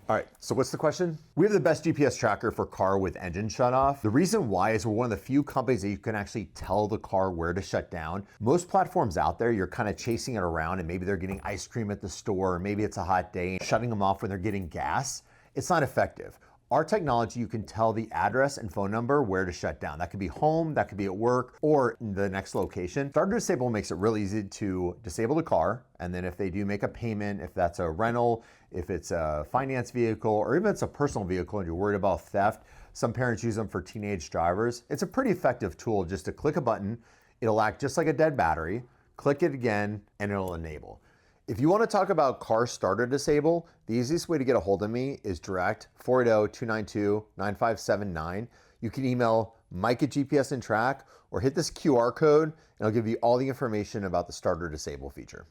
All right, so what's the question? We have the best GPS tracker for car with engine shut off. The reason why is we're one of the few companies that you can actually tell the car where to shut down. Most platforms out there, you're kind of chasing it around and maybe they're getting ice cream at the store, or maybe it's a hot day, and shutting them off when they're getting gas. It's not effective. Our technology, you can tell the address and phone number where to shut down. That could be home, that could be at work, or the next location. Start to Disable makes it really easy to disable the car. And then if they do make a payment, if that's a rental, if it's a finance vehicle, or even if it's a personal vehicle and you're worried about theft, some parents use them for teenage drivers. It's a pretty effective tool just to click a button. It'll act just like a dead battery. Click it again and it'll enable. If you want to talk about car starter disable, the easiest way to get a hold of me is direct 480-292-9579. You can email Mike@GPS and Track or hit this QR code and I'll give you all the information about the starter disable feature.